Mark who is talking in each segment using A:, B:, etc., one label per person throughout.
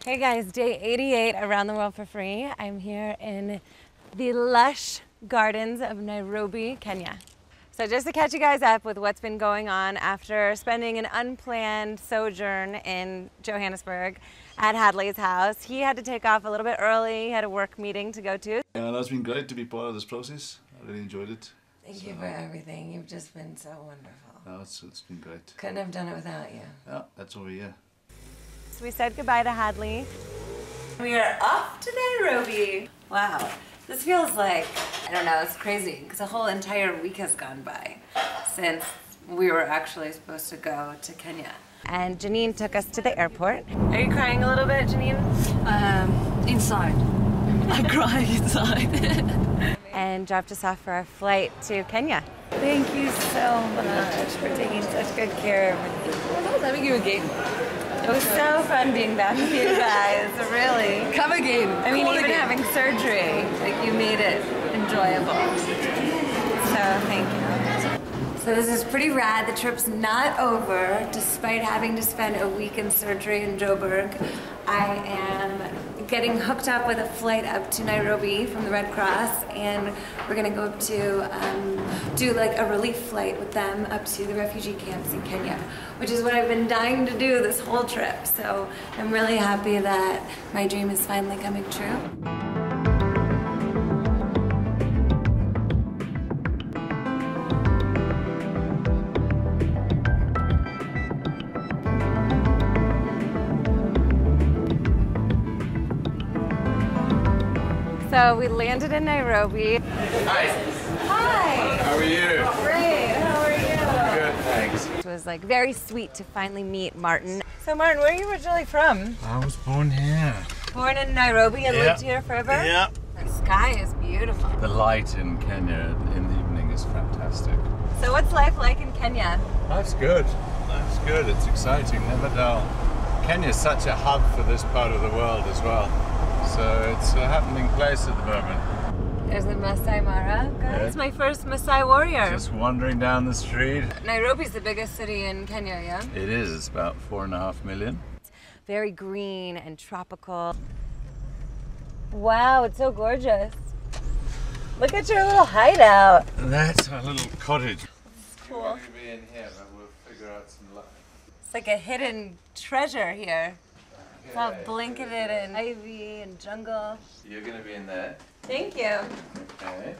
A: Hey guys, day 88 around the world for free. I'm here in the lush gardens of Nairobi, Kenya. So just to catch you guys up with what's been going on after spending an unplanned sojourn in Johannesburg at Hadley's house. He had to take off a little bit early, he had a work meeting to go to.
B: And it's been great to be part of this process. I really enjoyed it.
A: Thank you for everything. You've just been so wonderful.
B: No, it's been great.
A: Couldn't have done it without you.
B: Yeah, that's over here.
A: So we said goodbye to Hadley. We are off to Nairobi. Wow, this feels like, I don't know, it's crazy because a whole entire week has gone by since we were actually supposed to go to Kenya. And Janine took us to the airport. Are you crying a little bit, Janine?
C: Inside. I cry inside.
A: And dropped us off for our flight to Kenya.
C: Thank you so much for taking such good care of me. Well, let me give you a game.
A: It was so fun being back with you guys, really.
C: Come again.
A: I mean,
C: Call
A: even
C: again.
A: having surgery, like you made it enjoyable. So thank you. So this is pretty rad. The trip's not over, despite having to spend a week in surgery in Joburg. I am getting hooked up with a flight up to Nairobi from the Red Cross, and we're gonna go up to do like a relief flight with them up to the refugee camps in Kenya, which is what I've been dying to do this whole trip. So I'm really happy that my dream is finally coming true. So we landed in Nairobi.
D: Hi.
A: Hi.
D: How are you?
A: Great. How are you?
D: Good, thanks.
A: It was like very sweet to finally meet Martin. So Martin, where are you originally from?
D: I was born here.
A: Born in Nairobi and lived here forever?
D: Yeah.
A: The sky is beautiful.
D: The light in Kenya in the evening is fantastic.
A: So what's life like in Kenya?
D: Life's good. Life's good. It's exciting, never dull. Kenya's such a hub for this part of the world as well. So it's a happening place at the moment.
A: There's the Masai Mara. Guys,
D: Yeah.
A: it's my first Masai warrior.
D: Just wandering down the street.
A: Nairobi's the biggest city in Kenya, yeah?
D: It is. It's about 4.5 million.
A: Very green and tropical. Wow, it's so gorgeous. Look at your little hideout.
D: That's our little cottage.
A: Cool.
D: We're going to be in here, but we'll figure out some light.
A: It's like a hidden treasure here. It's all blanketed in ivy and jungle.
D: You're going to be in there.
A: Thank you.
D: Okay.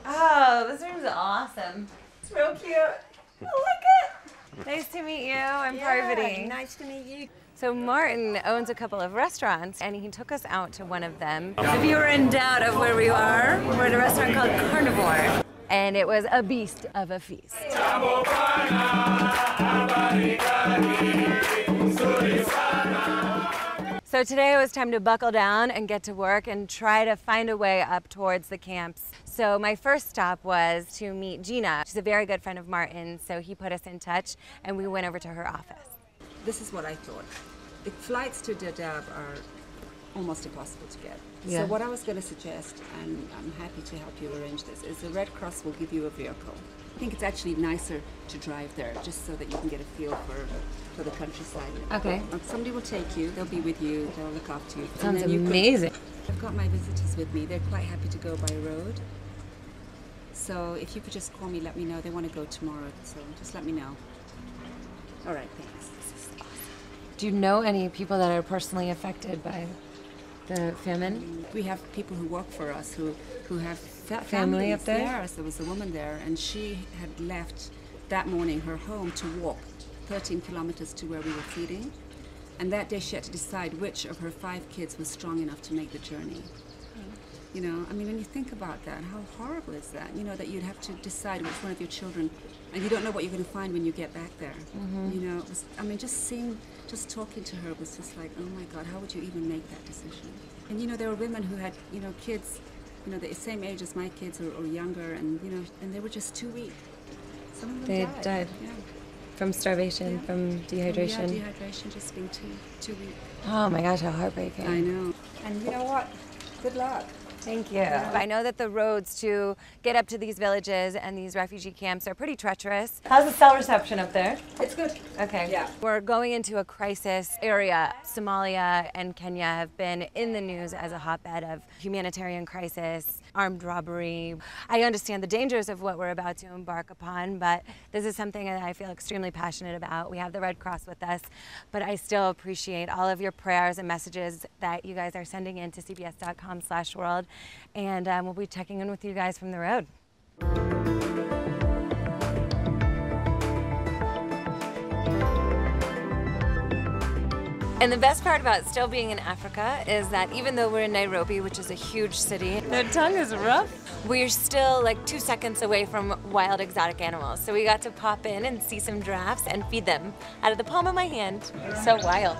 A: Oh, this room's awesome. It's real cute. Oh, look it. Nice to meet you. I'm Parvati.
C: Nice to meet you.
A: So Martin owns a couple of restaurants, and he took us out to one of them. If you were in doubt of where we are, we're at a restaurant called Carnivore. And it was a beast of a feast. So today it was time to buckle down and get to work and try to find a way up towards the camps. So my first stop was to meet Gina. She's a very good friend of Martin, so he put us in touch and we went over to her office.
E: This is what I thought. The flights to Dadaab are almost impossible to get.
A: Yeah.
E: So what I was going to suggest, and I'm happy to help you arrange this, is the Red Cross will give you a vehicle. I think it's actually nicer to drive there, just so that you can get a feel for the countryside.
A: Okay.
E: Somebody will take you, they'll be with you, they'll look after you.
A: Sounds
E: and then
A: amazing.
E: I've got my visitors with me, they're quite happy to go by road. So if you could just call me, let me know. They want to go tomorrow, so just let me know. All right, thanks.
A: Do you know any people that are personally affected by the famine?
E: We have people who work for us who have
A: Family
E: families.
A: up there?
E: Yes, there was a woman there, and she had left that morning her home to walk 13 kilometers to where we were feeding. And that day she had to decide which of her 5 kids was strong enough to make the journey. You know, I mean, when you think about that, how horrible is that? You know, that you'd have to decide which one of your children, and you don't know what you're going to find when you get back there. You know, it was, I mean, just talking to her was just like, oh my God, how would you even make that decision? And you know, there were women who had, you know, kids, you know, the same age as my kids or younger, and you know, and they were just too weak. Some of them
A: They
E: died.
A: died.
E: Yeah.
A: From starvation,
E: Yeah.
A: from dehydration?
E: Yeah, dehydration, just being too weak.
A: Oh my gosh, how heartbreaking.
E: I know. And you know what? Good luck.
A: Thank you. I know that the roads to get up to these villages and these refugee camps are pretty treacherous. How's the cell reception up there?
E: It's good.
A: Okay.
E: Yeah.
A: We're going into a crisis area. Somalia and Kenya have been in the news as a hotbed of humanitarian crisis, armed robbery. I understand the dangers of what we're about to embark upon, but this is something that I feel extremely passionate about. We have the Red Cross with us, but I still appreciate all of your prayers and messages that you guys are sending in to cbs.com/world, and we'll be checking in with you guys from the road. And the best part about still being in Africa is that even though we're in Nairobi, which is a huge city, the tongue is rough, we're still like 2 seconds away from wild exotic animals. So we got to pop in and see some giraffes and feed them out of the palm of my hand. So wild.